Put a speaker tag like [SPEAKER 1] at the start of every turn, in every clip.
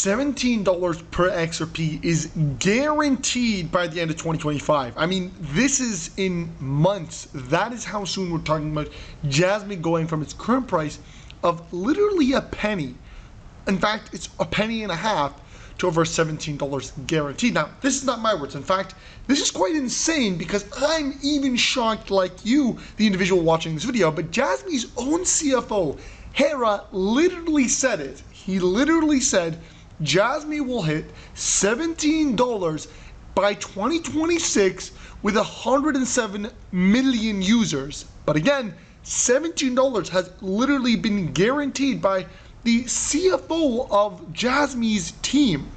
[SPEAKER 1] $17 per XRP is guaranteed by the end of 2025. I mean, this is in months. That is how soon we're talking about Jasmy going from its current price of literally a penny. In fact, it's a penny and a half to over $17 guaranteed. Now, this is not my words. In fact, this is quite insane because I'm even shocked like you, the individual watching this video, but Jasmy's own CFO, Hera, literally said it. He literally said Jasmy will hit $17 by 2026 with 107 million users. But again, $17 has literally been guaranteed by the CFO of Jasmy's team.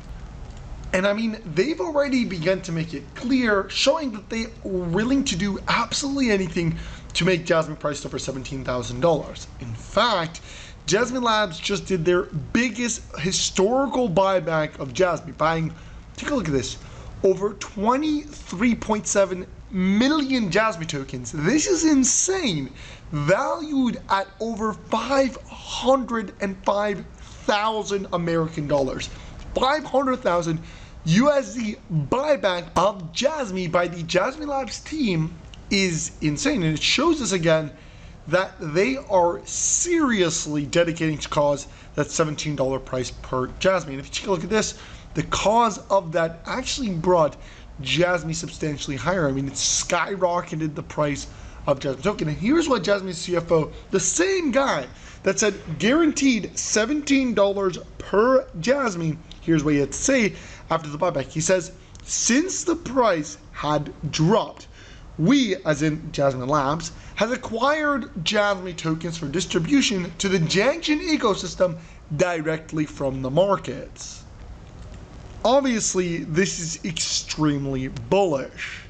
[SPEAKER 1] And I mean, they've already begun to make it clear, showing that they are willing to do absolutely anything to make Jasmy priced over $17,000. In fact, Jasmy Labs just did their biggest historical buyback of Jasmy, buying, take a look at this, over 23.7 million Jasmy tokens. This is insane, valued at over 505,000 American dollars. 500,000 USD buyback of Jasmy by the Jasmy Labs team is insane, and it shows us again that they are seriously dedicating to cause that $17 price per Jasmy. And if you take a look at this, the cause of that actually brought Jasmy substantially higher. I mean, it skyrocketed the price of Jasmy token. And here's what Jasmy's CFO, the same guy that said guaranteed $17 per Jasmy, here's what he had to say after the buyback. He says, since the price had dropped, we, as in Jasmy Labs, has acquired Jasmy tokens for distribution to the Junction ecosystem directly from the markets. Obviously, this is extremely bullish.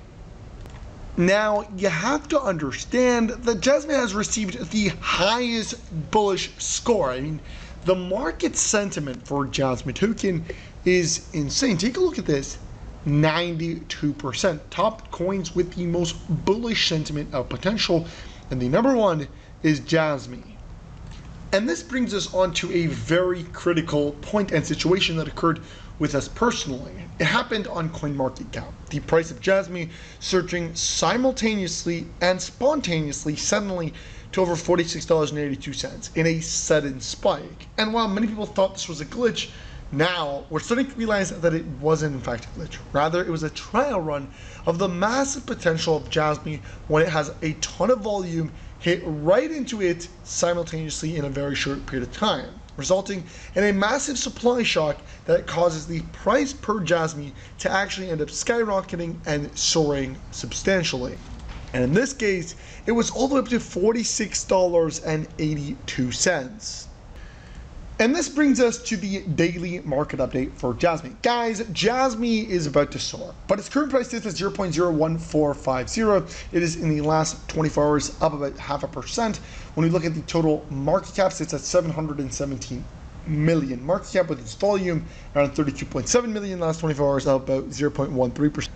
[SPEAKER 1] Now, you have to understand that Jasmy has received the highest bullish score. I mean, the market sentiment for Jasmy token is insane. Take a look at this. 92%. Top coins with the most bullish sentiment of potential, and the number one is Jasmy. And this brings us on to a very critical point and situation that occurred with us personally. It happened on CoinMarketCap. The price of Jasmy surging simultaneously and spontaneously suddenly to over $46.82 in a sudden spike. And while many people thought this was a glitch, now we're starting to realize that it wasn't in fact a glitch. Rather, it was a trial run of the massive potential of Jasmy when it has a ton of volume hit right into it simultaneously in a very short period of time, resulting in a massive supply shock that causes the price per Jasmy to actually end up skyrocketing and soaring substantially. And in this case, it was all the way up to $46.82. And this brings us to the daily market update for Jasmy. Guys, Jasmy is about to soar, but its current price sits at 0.01450. It is in the last 24 hours up about 0.5%. When we look at the total market cap, it's at 717 million market cap, with its volume around 32.7 million last 24 hours, up about 0.13%.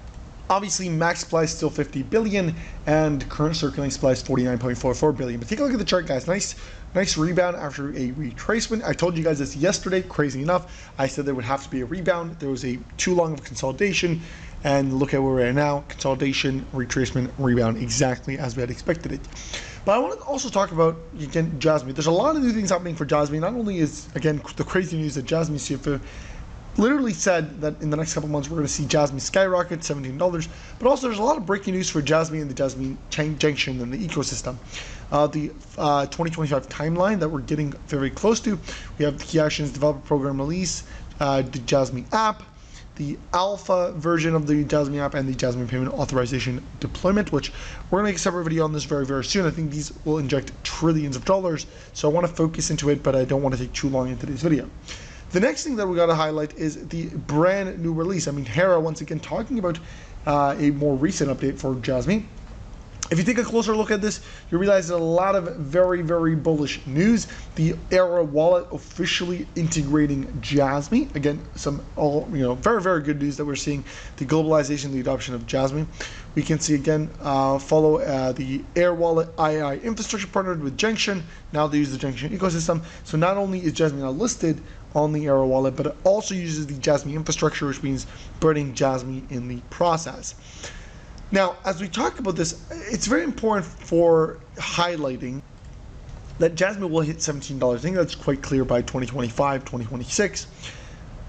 [SPEAKER 1] Obviously, max supply is still 50 billion, and current circulating supply is 49.44 billion. But take a look at the chart, guys. Nice rebound after a retracement. I told you guys this yesterday, crazy enough. I said there would have to be a rebound. There was a too long of consolidation, and look at where we're at now. Consolidation, retracement, rebound, exactly as we had expected it. But I want to also talk about, again, Jasmy. There's a lot of new things happening for Jasmy. Not only is, again, the crazy news that Jasmy CFO literally said that in the next couple months we're going to see Jasmy skyrocket $17, but also there's a lot of breaking news for Jasmy and the Jasmy Junction and the ecosystem. The 2025 timeline that we're getting very close to. We have the Key Actions Developer Program release, the Jasmy app, the alpha version of the Jasmy app, and the Jasmy payment authorization deployment, which we're going to make a separate video on this very, very soon. I think these will inject trillions of dollars, so I want to focus into it, but I don't want to take too long in today's video. The next thing that we got to highlight is the brand new release. I mean, Hera, once again, talking about a more recent update for Jasmy. If you take a closer look at this, you realize there's a lot of very, very bullish news. The Era wallet officially integrating Jasmy. Again, some very, very good news that we're seeing. The globalization, the adoption of Jasmy. We can see again, follow the Air Wallet II infrastructure partnered with Junction. Now they use the Junction ecosystem. So not only is Jasmy now listed on the Arrow wallet, but it also uses the Jasmy infrastructure, which means burning Jasmy in the process. Now, as we talk about this, it's very important for highlighting that Jasmy will hit $17. I think that's quite clear by 2025, 2026,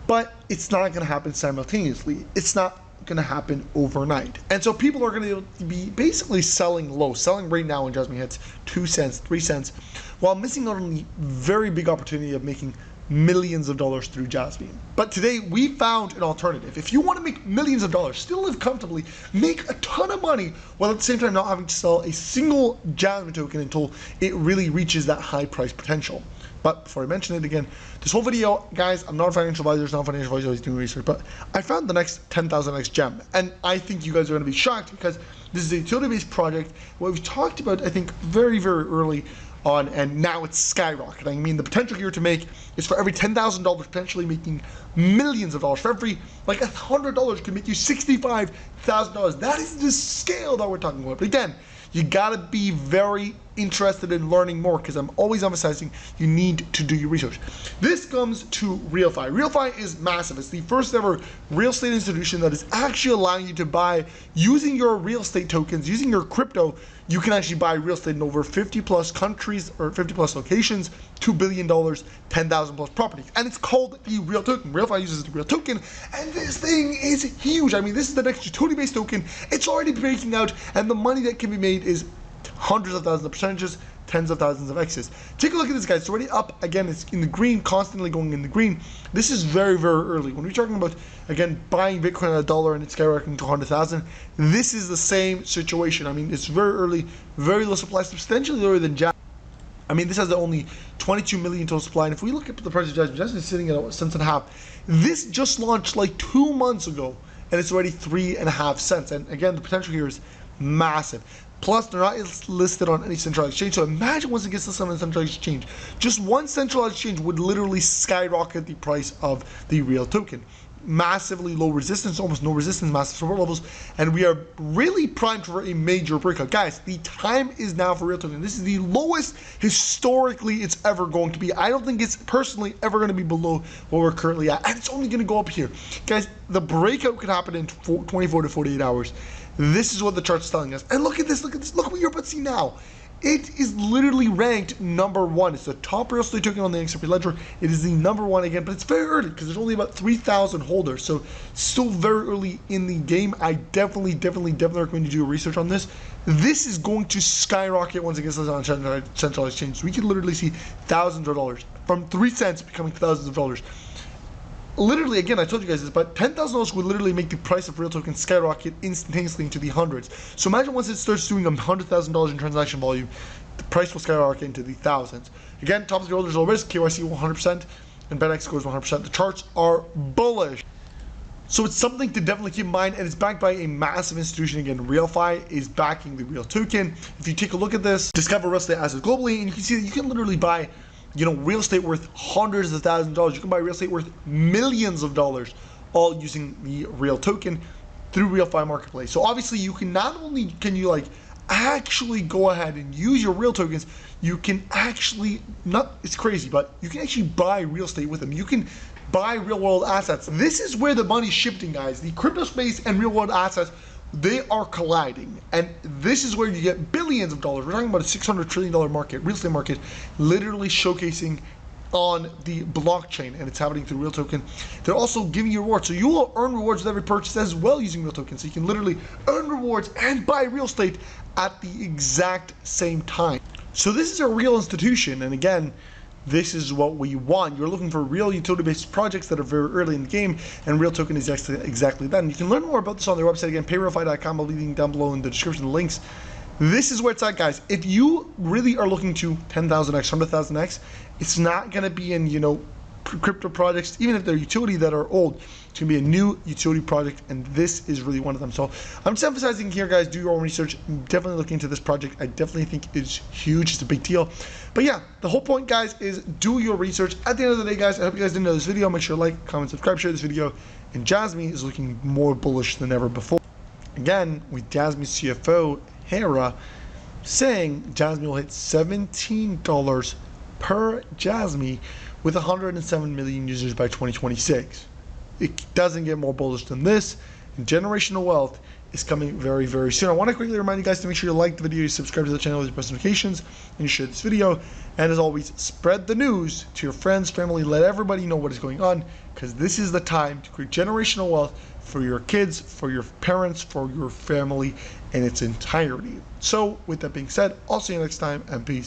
[SPEAKER 1] but it's not going to happen simultaneously. It's not going to happen overnight. And so people are going to be basically selling low, selling right now when Jasmy hits 2 cents, 3 cents, while missing out on the very big opportunity of making millions of dollars through Jasmy. But today we found an alternative. If you want to make millions of dollars, still live comfortably, make a ton of money, while at the same time not having to sell a single Jasmy token until it really reaches that high price potential. But before I mention it again, this whole video, guys, I'm not a financial advisor, it's not a financial advisor, I was doing research, but I found the next 10,000x gem. And I think you guys are going to be shocked because this is a utility-based project, what we've talked about, I think, very, very early on, and now it's skyrocketing. I mean, the potential here to make is for every $10,000 potentially making millions of dollars. For every like $100 can make you $65,000. That is the scale that we're talking about. But again, you gotta be very interested in learning more, because I'm always emphasizing you need to do your research. This comes to RealFi. RealFi is massive. It's the first ever real estate institution that is actually allowing you to buy, using your real estate tokens, using your crypto, you can actually buy real estate in over 50 plus countries or 50 plus locations, $2 billion, 10,000 plus properties. And it's called the Real Token. RealFi uses the Real Token, and this thing is huge. I mean, this is the next utility-based token. It's already breaking out, and the money that can be made is hundreds of thousands of percentages, tens of thousands of X's. Take a look at this, guys. It's already up. Again, it's in the green, constantly going in the green. This is very, very early. When we're talking about, again, buying Bitcoin at $1 and it's skyrocketing to 100,000, this is the same situation. I mean, it's very early, very low supply, substantially lower than Jasmy. I mean, this has only 22 million total supply. And if we look at the price of Jasmy, Jasmy is sitting at $1.50. This just launched like 2 months ago, and it's already 3.5 cents. And again, the potential here is massive. Plus, they're not listed on any centralized exchange. So imagine once it gets listed on a centralized exchange, just one centralized exchange would literally skyrocket the price of the Real Token. Massively low resistance, almost no resistance, massive support levels, and we are really primed for a major breakout. Guys, the time is now for Real Token. This is the lowest historically it's ever going to be. I don't think it's personally ever going to be below what we're currently at, and it's only going to go up here. Guys, the breakout could happen in 24 to 48 hours. This is what the chart's telling us. And look at this, look at this, look what you're about to see now. It is literally ranked #1. It's the top real estate token on the XRP ledger. It is the #1 again, but it's very early because there's only about 3,000 holders. So still very early in the game. I definitely recommend you do research on this. This is going to skyrocket once it gets on central exchange. We could literally see thousands of dollars from 3 cents becoming thousands of dollars. Literally, again, I told you guys this, but $10,000 would literally make the price of Real Token skyrocket instantaneously into the hundreds. So imagine once it starts doing $100,000 in transaction volume, the price will skyrocket into the thousands. Again, top 3 holders low risk, KYC 100%, and BetX scores 100%. The charts are bullish. So it's something to definitely keep in mind, and it's backed by a massive institution. Again, RealFi is backing the Real Token. If you take a look at this, discover real estate assets globally, and you can see that you can literally buy, you know, real estate worth hundreds of thousands of dollars. You can buy real estate worth millions of dollars, all using the Real Token through RealFi Marketplace. So obviously, you can not only can you like actually go ahead and use your Real Tokens, you can actually it's crazy, but you can actually buy real estate with them. You can buy real world assets. This is where the money's shifting, guys. The crypto space and real world assets, they are colliding, and this is where you get billions of dollars. We're talking about a $600 trillion market, real estate market, literally showcasing on the blockchain, and it's happening through Real Token. They're also giving you rewards, so you will earn rewards with every purchase as well using Real Token. So you can literally earn rewards and buy real estate at the exact same time. So this is a real institution, and again, this is what we want. You're looking for real utility-based projects that are very early in the game, and Real Token is exactly that. And you can learn more about this on their website. Again, payrealfi.com. I'll leave the link down below in the description, the links. This is where it's at, guys. If you really are looking to 10,000x, 100,000x, it's not going to be in, you know, crypto projects, even if they're utility that are old. It's going to be a new utility project, and this is really one of them. So I'm just emphasizing here, guys, do your own research. Definitely look into this project. I definitely think it's huge. It's a big deal. But yeah, the whole point, guys, is do your research. At the end of the day, guys, I hope you guys did enjoy this video. Make sure to like, comment, subscribe, share this video. And Jasmy is looking more bullish than ever before. Again, with Jasmy's CFO, Hera, saying Jasmy will hit $17 per Jasmy, with 107 million users by 2026. It doesn't get more bullish than this, and generational wealth is coming very, very soon. I want to quickly remind you guys to make sure you like the video, you subscribe to the channel with your post notifications, and you share this video. And as always, spread the news to your friends, family, let everybody know what is going on, because this is the time to create generational wealth for your kids, for your parents, for your family in its entirety. So with that being said, I'll see you next time, and peace.